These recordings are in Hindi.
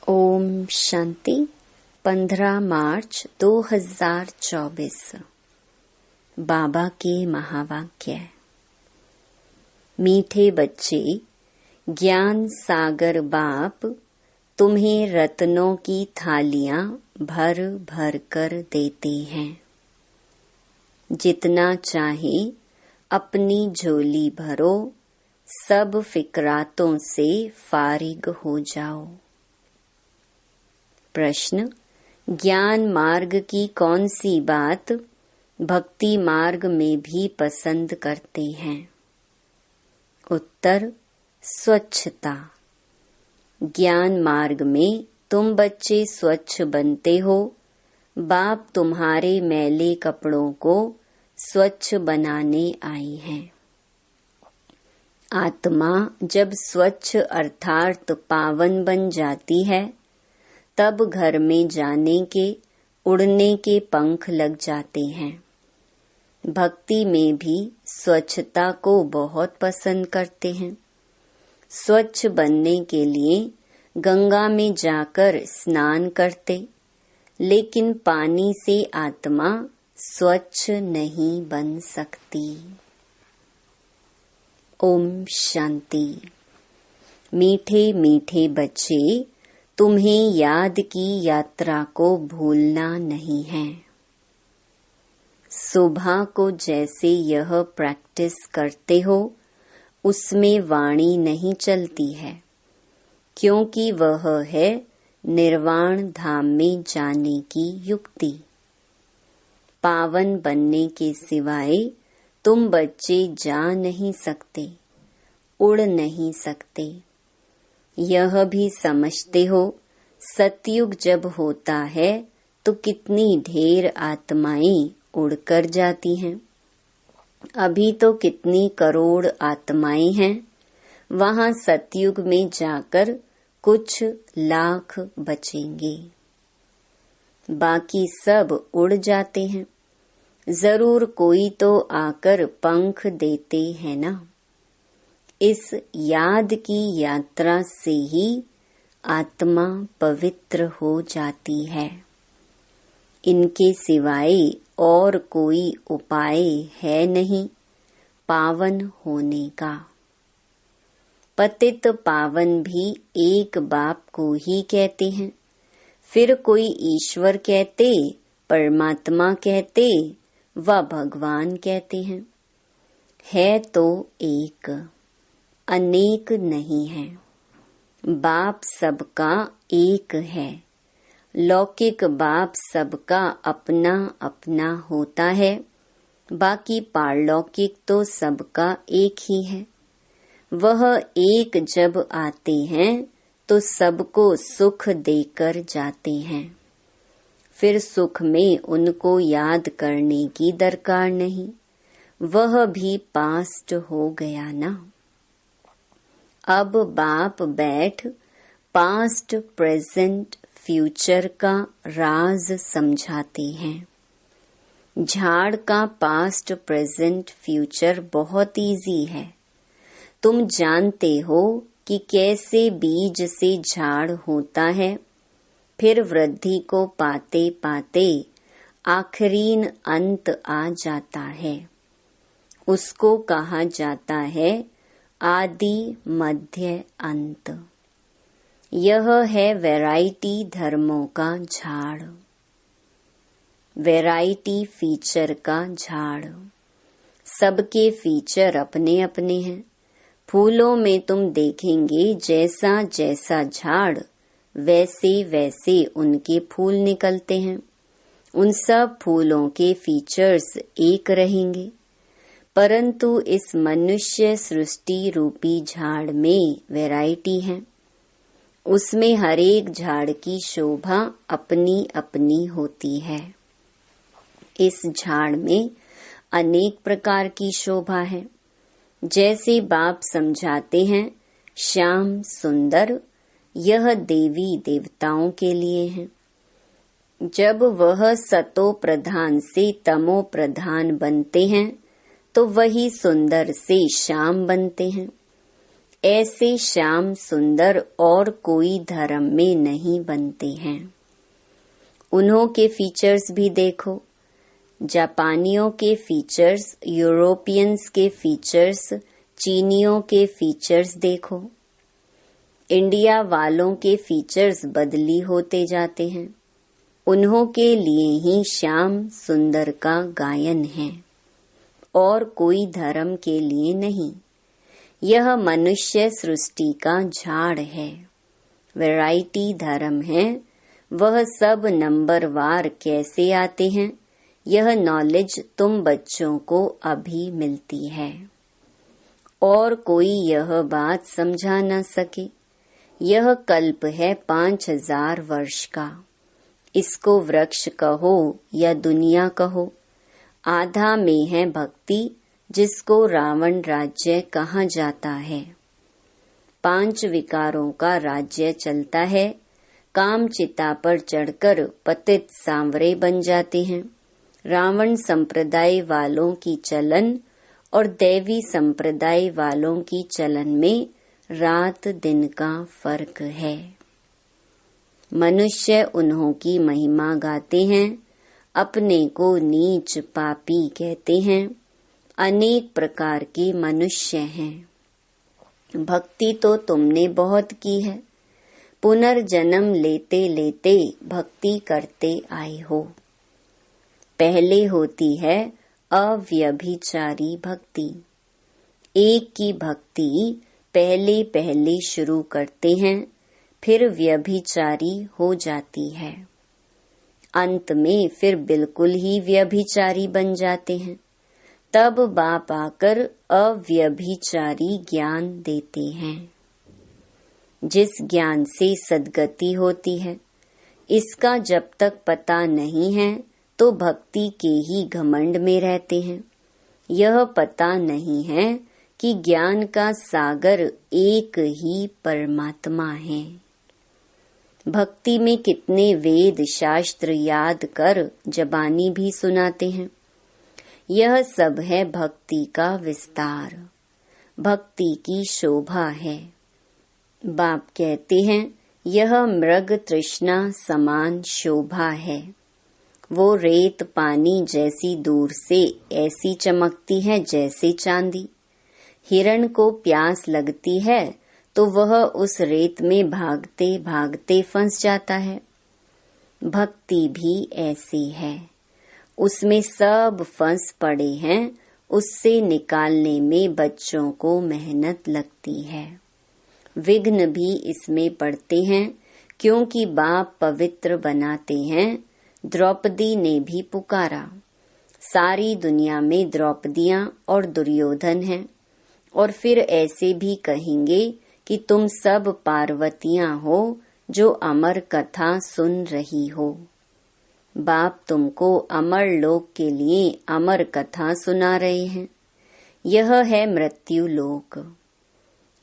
ओम शांति। 15 मार्च 2024। बाबा के महावाक्य। मीठे बच्चे, ज्ञान सागर बाप तुम्हें रत्नों की थालियां भर भर कर देते हैं। जितना चाहे अपनी झोली भरो, सब फिक्रातों से फारिग हो जाओ। प्रश्न: ज्ञान मार्ग की कौन सी बात भक्ति मार्ग में भी पसंद करते हैं? उत्तर: स्वच्छता। ज्ञान मार्ग में तुम बच्चे स्वच्छ बनते हो। बाप तुम्हारे मैले कपड़ों को स्वच्छ बनाने आई हैं। आत्मा जब स्वच्छ अर्थात पावन बन जाती है, तब घर में जाने के, उड़ने के पंख लग जाते हैं। भक्ति में भी स्वच्छता को बहुत पसंद करते हैं। स्वच्छ बनने के लिए गंगा में जाकर स्नान करते, लेकिन पानी से आत्मा स्वच्छ नहीं बन सकती। ओम शांति। मीठे मीठे बच्चे, तुम्हें याद की यात्रा को भूलना नहीं है। सुबह को जैसे यह प्रैक्टिस करते हो, उसमें वाणी नहीं चलती है, क्योंकि वह है निर्वाण धाम में जाने की युक्ति। पावन बनने के सिवाय तुम बच्चे जा नहीं सकते, उड़ नहीं सकते। यह भी समझते हो, सतयुग जब होता है तो कितनी ढेर आत्माएं उड़कर जाती हैं। अभी तो कितनी करोड़ आत्माएं हैं। वहां सतयुग में जाकर कुछ लाख बचेंगे, बाकी सब उड़ जाते हैं। जरूर कोई तो आकर पंख देते हैं ना। इस याद की यात्रा से ही आत्मा पवित्र हो जाती है। इनके सिवाय और कोई उपाय है नहीं पावन होने का। पतित पावन भी एक बाप को ही कहते हैं, फिर कोई ईश्वर कहते, परमात्मा कहते व भगवान कहते हैं। है तो एक, अनेक नहीं है। बाप सबका एक है। लौकिक बाप सबका अपना अपना होता है, बाकी पारलौकिक तो सबका एक ही है। वह एक जब आते हैं तो सबको सुख देकर जाते हैं। फिर सुख में उनको याद करने की दरकार नहीं, वह भी पास्ट हो गया ना। अब बाप बैठ पास्ट, प्रेजेंट, फ्यूचर का राज समझाते हैं। झाड़ का पास्ट, प्रेजेंट, फ्यूचर बहुत इजी है। तुम जानते हो कि कैसे बीज से झाड़ होता है, फिर वृद्धि को पाते पाते आखिरीन अंत आ जाता है। उसको कहा जाता है आदि मध्य अंत। यह है वैरायटी धर्मों का झाड़, वैरायटी फीचर का झाड़। सबके फीचर अपने अपने हैं। फूलों में तुम देखेंगे जैसा जैसा झाड़, वैसे वैसे उनके फूल निकलते हैं। उन सब फूलों के फीचर्स एक रहेंगे, परंतु इस मनुष्य सृष्टि रूपी झाड़ में वैरायटी है। उसमें हर एक झाड़ की शोभा अपनी अपनी होती है। इस झाड़ में अनेक प्रकार की शोभा है। जैसे बाप समझाते हैं, श्याम सुंदर, यह देवी देवताओं के लिए है। जब वह सतो प्रधान से तमो प्रधान बनते हैं, तो वही सुंदर से श्याम बनते हैं। ऐसे श्याम सुंदर और कोई धर्म में नहीं बनते हैं। उन्हों के फीचर्स भी देखो। जापानियों के फीचर्स, यूरोपियंस के फीचर्स, चीनियों के फीचर्स देखो। इंडिया वालों के फीचर्स बदली होते जाते हैं। उन्हों के लिए ही श्याम सुंदर का गायन है और कोई धर्म के लिए नहीं। यह मनुष्य सृष्टि का झाड़ है। वैरायटी धर्म है। वह सब नंबरवार कैसे आते हैं, यह नॉलेज तुम बच्चों को अभी मिलती है और कोई यह बात समझा न सके। यह कल्प है 5000 वर्ष का। इसको वृक्ष कहो या दुनिया कहो। आधा में है भक्ति, जिसको रावण राज्य कहा जाता है। 5 विकारों का राज्य चलता है। काम चिता पर चढ़कर पतित सांवरे बन जाते हैं। रावण संप्रदाय वालों की चलन और दैवी संप्रदाय वालों की चलन में रात दिन का फर्क है। मनुष्य उन्हों की महिमा गाते हैं, अपने को नीच पापी कहते हैं। अनेक प्रकार के मनुष्य हैं। भक्ति तो तुमने बहुत की है। पुनर्जन्म लेते लेते भक्ति करते आए हो। पहले होती है अव्यभिचारी भक्ति। एक की भक्ति पहले पहले शुरू करते हैं, फिर व्यभिचारी हो जाती है। अंत में फिर बिल्कुल ही व्यभिचारी बन जाते हैं। तब बाप आकर अव्यभिचारी ज्ञान देते हैं। जिस ज्ञान से सद्गति होती है, इसका जब तक पता नहीं है तो भक्ति के ही घमंड में रहते हैं। यह पता नहीं है कि ज्ञान का सागर एक ही परमात्मा है। भक्ति में कितने वेद शास्त्र याद कर जबानी भी सुनाते हैं। यह सब है भक्ति का विस्तार, भक्ति की शोभा है। बाप कहते हैं यह मृग तृष्णा समान शोभा है। वो रेत पानी जैसी दूर से ऐसी चमकती है जैसे चांदी। हिरण को प्यास लगती है तो वह उस रेत में भागते भागते फंस जाता है। भक्ति भी ऐसी है। उसमें सब फंस पड़े हैं, उससे निकालने में बच्चों को मेहनत लगती है। विघ्न भी इसमें पड़ते हैं, क्योंकि बाप पवित्र बनाते हैं। द्रौपदी ने भी पुकारा। सारी दुनिया में द्रौपदियां और दुर्योधन हैं, और फिर ऐसे भी कहेंगे कि तुम सब पार्वतियां हो जो अमर कथा सुन रही हो। बाप तुमको अमर लोक के लिए अमर कथा सुना रहे हैं। यह है मृत्यु लोक।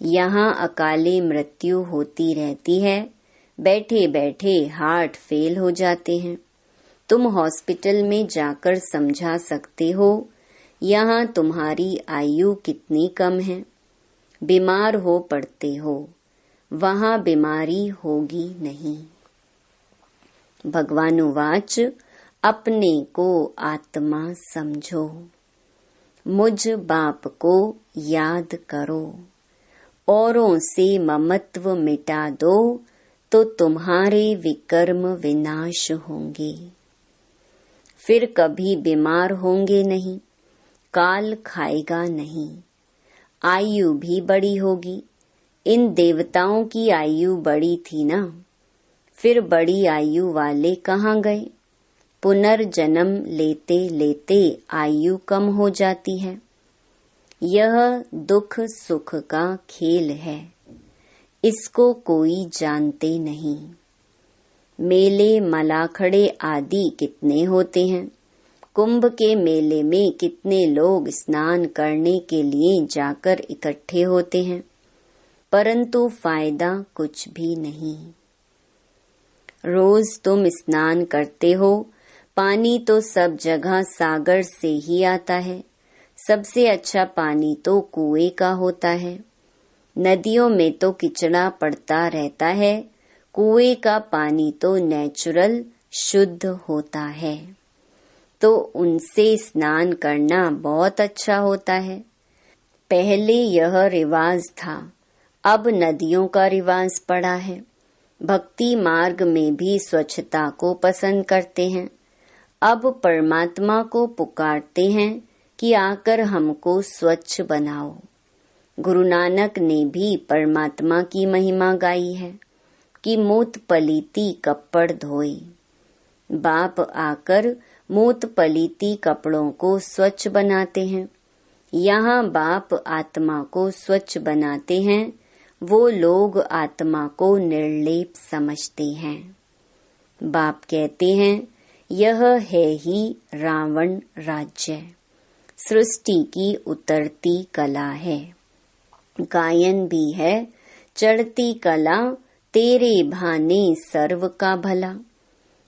यहाँ अकाले मृत्यु होती रहती है। बैठे बैठे हार्ट फेल हो जाते हैं। तुम हॉस्पिटल में जाकर समझा सकते हो यहाँ तुम्हारी आयु कितनी कम है। बीमार हो पड़ते हो, वहाँ बीमारी होगी नहीं। भगवानुवाच अपने को आत्मा समझो, मुझ बाप को याद करो, औरों से ममत्व मिटा दो तो तुम्हारे विकर्म विनाश होंगे। फिर कभी बीमार होंगे नहीं, काल खाएगा नहीं, आयु भी बड़ी होगी। इन देवताओं की आयु बड़ी थी ना, फिर बड़ी आयु वाले कहाँ गए। पुनर्जन्म लेते लेते आयु कम हो जाती है। यह दुख सुख का खेल है, इसको कोई जानते नहीं। मेले मलाखड़े आदि कितने होते हैं। कुंभ के मेले में कितने लोग स्नान करने के लिए जाकर इकट्ठे होते हैं, परंतु फायदा कुछ भी नहीं। रोज तुम स्नान करते हो, पानी तो सब जगह सागर से ही आता है। सबसे अच्छा पानी तो कुएं का होता है। नदियों में तो किचड़ा पड़ता रहता है, कुएं का पानी तो नेचुरल शुद्ध होता है, तो उनसे स्नान करना बहुत अच्छा होता है। पहले यह रिवाज था, अब नदियों का रिवाज पड़ा है। भक्ति मार्ग में भी स्वच्छता को पसंद करते हैं। अब परमात्मा को पुकारते हैं कि आकर हमको स्वच्छ बनाओ। गुरु नानक ने भी परमात्मा की महिमा गाई है कि मूत पलीती कपड़ धोए। बाप आकर मूत पलीती कपड़ों को स्वच्छ बनाते हैं। यहाँ बाप आत्मा को स्वच्छ बनाते हैं, वो लोग आत्मा को निर्लेप समझते हैं। बाप कहते हैं, यह है ही रावण राज्य, सृष्टि की उतरती कला है। गायन भी है, चढ़ती कला तेरे भाने सर्व का भला।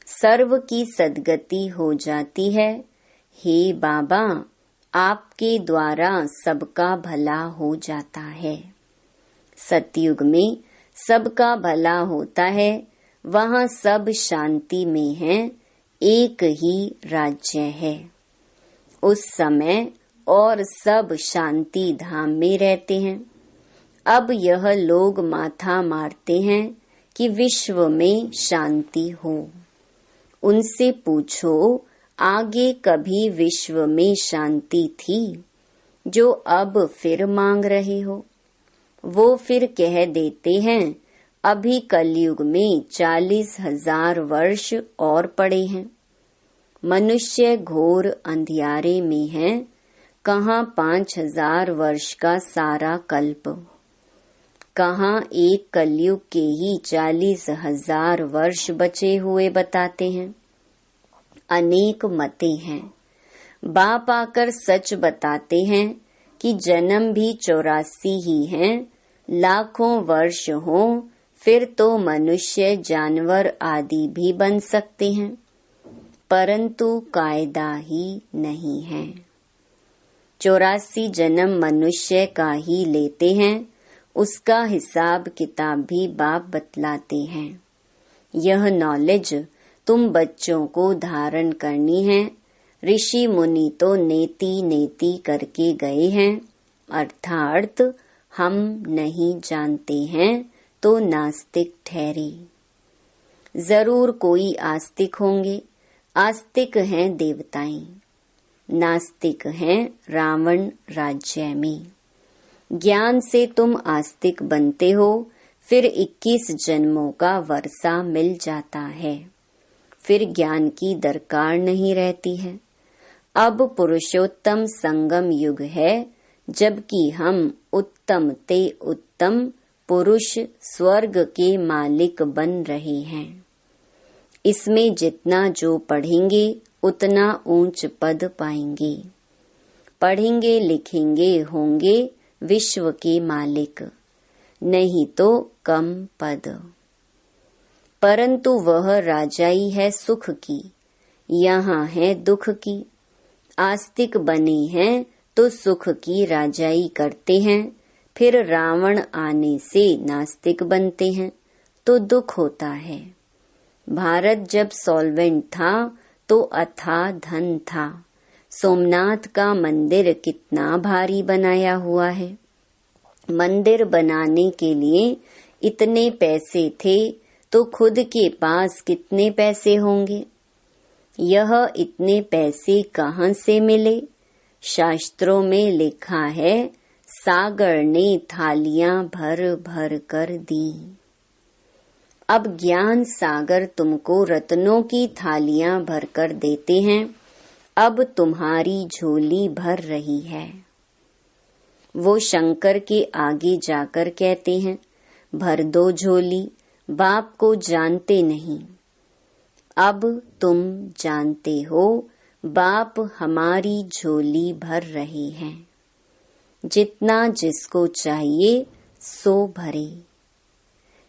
सर्व की सद्गति हो जाती है, हे बाबा आपके द्वारा सबका भला हो जाता है। सतयुग में सबका भला होता है, वहाँ सब शांति में है, एक ही राज्य है। उस समय और सब शांति धाम में रहते हैं। अब यह लोग माथा मारते हैं कि विश्व में शांति हो। उनसे पूछो, आगे कभी विश्व में शांति थी जो अब फिर मांग रहे हो? वो फिर कह देते हैं, अभी कलयुग में 40,000 वर्ष और पड़े हैं। मनुष्य घोर अंधियारे में है, कहाँ 5,000 वर्ष का सारा कल्प, कहाँ एक कलयुग के ही 40,000 वर्ष बचे हुए बताते हैं। अनेक मतें हैं। बाप आकर सच बताते हैं कि जन्म भी 84 ही हैं, लाखों वर्ष हो फिर तो मनुष्य जानवर आदि भी बन सकते हैं, परंतु कायदा ही नहीं है। 84 जन्म मनुष्य का ही लेते हैं, उसका हिसाब किताब भी बाप बतलाते हैं। यह नॉलेज तुम बच्चों को धारण करनी है। ऋषि मुनि तो नेति नेति करके गए हैं, अर्थात हम नहीं जानते हैं तो नास्तिक ठहरे। जरूर कोई आस्तिक होंगे। आस्तिक हैं देवताएं, नास्तिक हैं रावण राज्य में। ज्ञान से तुम आस्तिक बनते हो, फिर 21 जन्मों का वर्षा मिल जाता है, फिर ज्ञान की दरकार नहीं रहती है। अब पुरुषोत्तम संगम युग है, जबकि हम उत्तम ते उत्तम पुरुष स्वर्ग के मालिक बन रहे हैं। इसमें जितना जो पढ़ेंगे उतना ऊंच पद पाएंगे। पढ़ेंगे लिखेंगे होंगे विश्व के मालिक, नहीं तो कम पद। परंतु वह राजाई है सुख की, यहाँ है दुख की। आस्तिक बने हैं तो सुख की राजाई करते हैं, फिर रावण आने से नास्तिक बनते हैं तो दुख होता है। भारत जब सॉल्वेंट था तो अथाह धन था। सोमनाथ का मंदिर कितना भारी बनाया हुआ है। मंदिर बनाने के लिए इतने पैसे थे तो खुद के पास कितने पैसे होंगे। यह इतने पैसे कहाँ से मिले? शास्त्रों में लिखा है, सागर ने थालियां भर भर कर दी। अब ज्ञान सागर तुमको रत्नों की थालियां भर कर देते हैं। अब तुम्हारी झोली भर रही है। वो शंकर के आगे जाकर कहते हैं, भर दो झोली। बाप को जानते नहीं, अब तुम जानते हो। बाप हमारी झोली भर रहे हैं। जितना जिसको चाहिए सो भरे।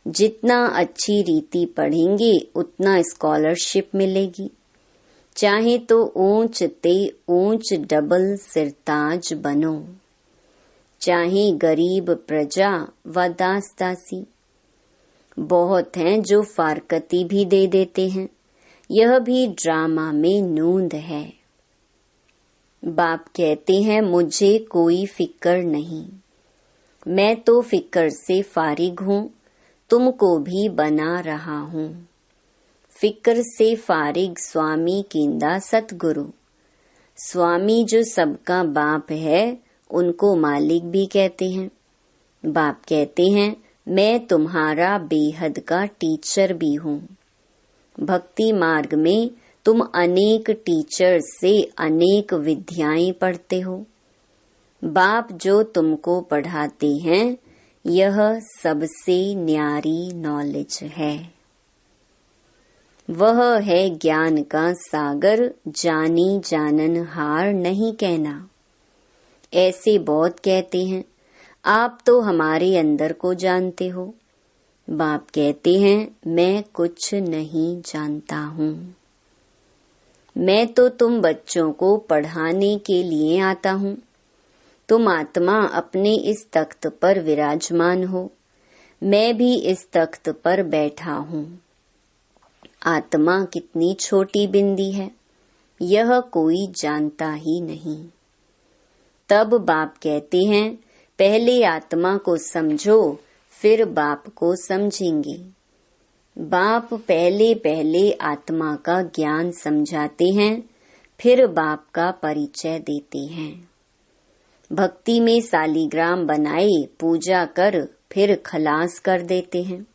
जितना अच्छी रीति पढ़ेंगे उतना स्कॉलरशिप मिलेगी। चाहे तो ऊंच ते ऊंच डबल सिरताज बनो। चाहे गरीब प्रजा व दास दासी। बहुत हैं जो फारकती भी दे देते हैं, यह भी ड्रामा में नूंद है। बाप कहते हैं मुझे कोई फिक्र नहीं, मैं तो फिक्र से फारिग हूँ, तुमको भी बना रहा हूँ। फिक्र से फारिग स्वामी कींदा सतगुरु। स्वामी जो सबका बाप है उनको मालिक भी कहते हैं। बाप कहते हैं मैं तुम्हारा बेहद का टीचर भी हूँ। भक्ति मार्ग में तुम अनेक टीचर से अनेक विद्याएं पढ़ते हो। बाप जो तुमको पढ़ाते हैं यह सबसे न्यारी नॉलेज है। वह है ज्ञान का सागर, जानी जानन हार नहीं कहना। ऐसे बहुत कहते हैं आप तो हमारे अंदर को जानते हो। बाप कहते हैं मैं कुछ नहीं जानता हूँ। मैं तो तुम बच्चों को पढ़ाने के लिए आता हूँ। तुम आत्मा अपने इस तख्त पर विराजमान हो, मैं भी इस तख्त पर बैठा हूँ। आत्मा कितनी छोटी बिंदी है यह कोई जानता ही नहीं। तब बाप कहते हैं पहले आत्मा को समझो फिर बाप को समझेंगे। बाप पहले पहले आत्मा का ज्ञान समझाते हैं, फिर बाप का परिचय देते हैं। भक्ति में सालीग्राम बनाए पूजा कर फिर खलास कर देते हैं।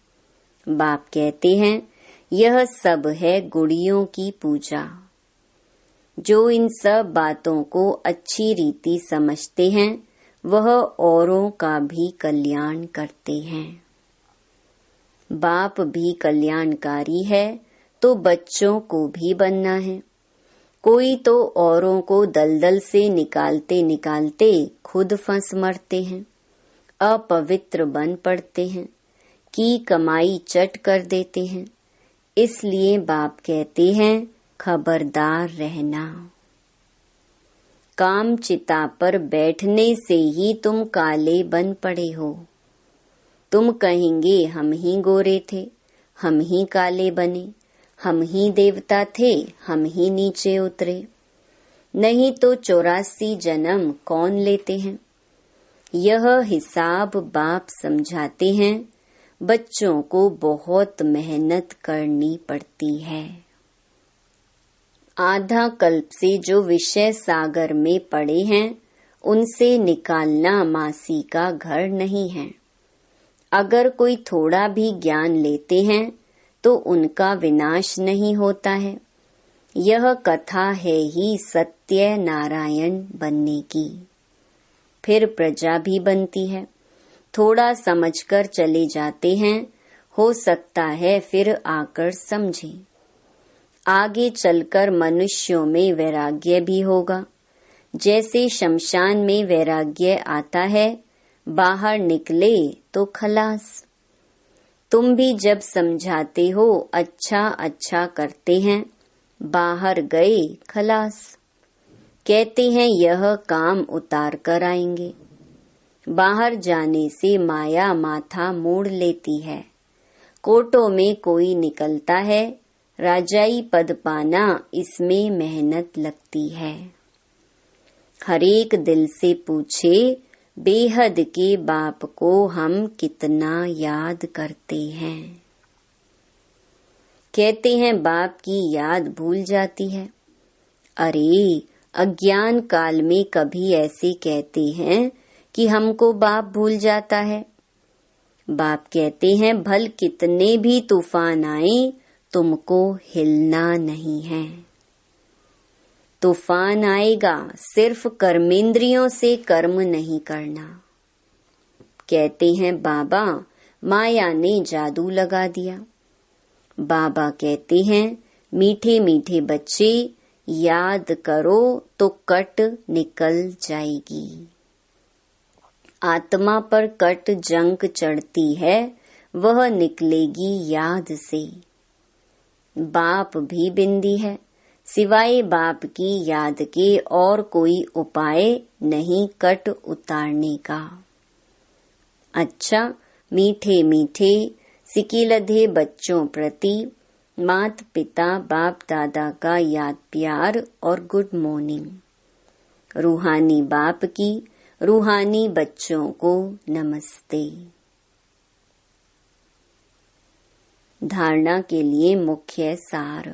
बाप कहते हैं यह सब है गुड़ियों की पूजा। जो इन सब बातों को अच्छी रीति समझते हैं वह औरों का भी कल्याण करते हैं। बाप भी कल्याणकारी है तो बच्चों को भी बनना है। कोई तो औरों को दलदल से निकालते निकालते खुद फंस मरते हैं, अपवित्र बन पड़ते हैं, की कमाई चट कर देते हैं। इसलिए बाप कहते हैं खबरदार रहना। काम चिता पर बैठने से ही तुम काले बन पड़े हो। तुम कहेंगे हम ही गोरे थे, हम ही काले बने, हम ही देवता थे, हम ही नीचे उतरे। नहीं तो 84 जन्म कौन लेते हैं। यह हिसाब बाप समझाते हैं। बच्चों को बहुत मेहनत करनी पड़ती है। आधा कल्प से जो विषय सागर में पड़े हैं उनसे निकालना मासी का घर नहीं है। अगर कोई थोड़ा भी ज्ञान लेते हैं तो उनका विनाश नहीं होता है। यह कथा है ही सत्य नारायण बनने की। फिर प्रजा भी बनती है। थोड़ा समझकर चले जाते हैं, हो सकता है फिर आकर समझें। आगे चलकर मनुष्यों में वैराग्य भी होगा। जैसे शमशान में वैराग्य आता है, बाहर निकले तो खलास। तुम भी जब समझाते हो अच्छा अच्छा करते हैं, बाहर गए खलास। कहते हैं यह काम उतार कर आएंगे। बाहर जाने से माया माथा मोड़ लेती है। कोटों में कोई निकलता है, राजाई पद पाना इसमें मेहनत लगती है। हरेक दिल से पूछे बेहद के बाप को हम कितना याद करते हैं। कहते हैं बाप की याद भूल जाती है। अरे अज्ञान काल में कभी ऐसे कहते हैं कि हमको बाप भूल जाता है। बाप कहते हैं भल कितने भी तूफान आए तुमको हिलना नहीं है। तूफान आएगा, सिर्फ कर्मेंद्रियों से कर्म नहीं करना। कहते हैं बाबा माया ने जादू लगा दिया। बाबा कहते हैं मीठे मीठे बच्चे याद करो तो कट निकल जाएगी। आत्मा पर कट जंक चढ़ती है, वह निकलेगी याद से। बाप भी बिंदी है, सिवाय बाप की याद के और कोई उपाय नहीं कट उतारने का। अच्छा, मीठे मीठे सिकिलधे बच्चों प्रति मात पिता बाप दादा का याद प्यार और गुड मॉर्निंग। रूहानी बाप की रूहानी बच्चों को नमस्ते। धारणा के लिए मुख्य सार।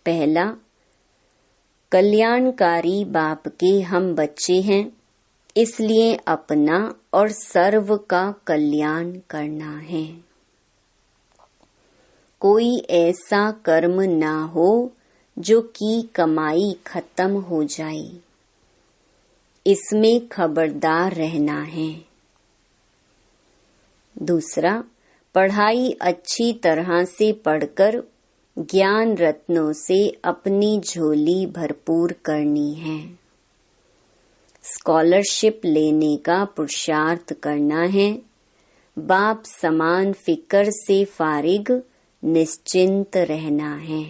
पहला, कल्याणकारी बाप के हम बच्चे हैं, इसलिए अपना और सर्व का कल्याण करना है। कोई ऐसा कर्म ना हो जो की कमाई खत्म हो जाए, इसमें खबरदार रहना है। दूसरा, पढ़ाई अच्छी तरह से पढ़कर ज्ञान रत्नों से अपनी झोली भरपूर करनी है। स्कॉलरशिप लेने का पुरुषार्थ करना है। बाप समान फिक्र से फारिग निश्चिंत रहना है।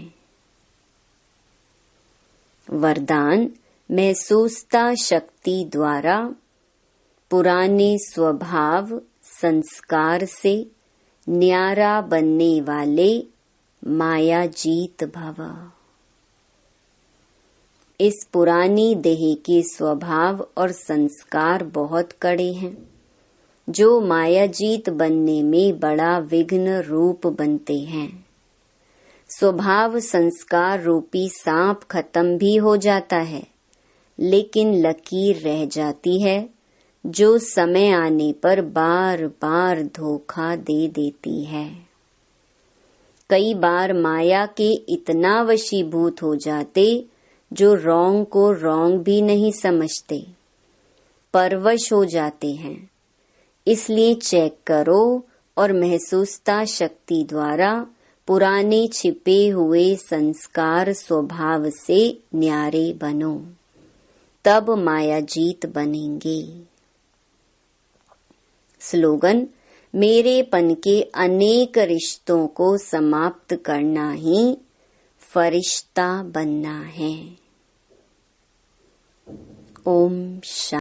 वरदान, महसूसता शक्ति द्वारा पुराने स्वभाव संस्कार से न्यारा बनने वाले माया जीत भव। इस पुरानी देह के स्वभाव और संस्कार बहुत कड़े हैं, जो मायाजीत बनने में बड़ा विघ्न रूप बनते हैं। स्वभाव संस्कार रूपी सांप खत्म भी हो जाता है, लेकिन लकीर रह जाती है, जो समय आने पर बार बार धोखा दे देती है। कई बार माया के इतना वशीभूत हो जाते जो रॉन्ग को रॉन्ग भी नहीं समझते, परवश हो जाते हैं। इसलिए चेक करो और महसूसता शक्ति द्वारा पुराने छिपे हुए संस्कार स्वभाव से न्यारे बनो, तब माया जीत बनेंगे। स्लोगन, मेरेपन के अनेक रिश्तों को समाप्त करना ही फरिश्ता बनना है। ओम शांति।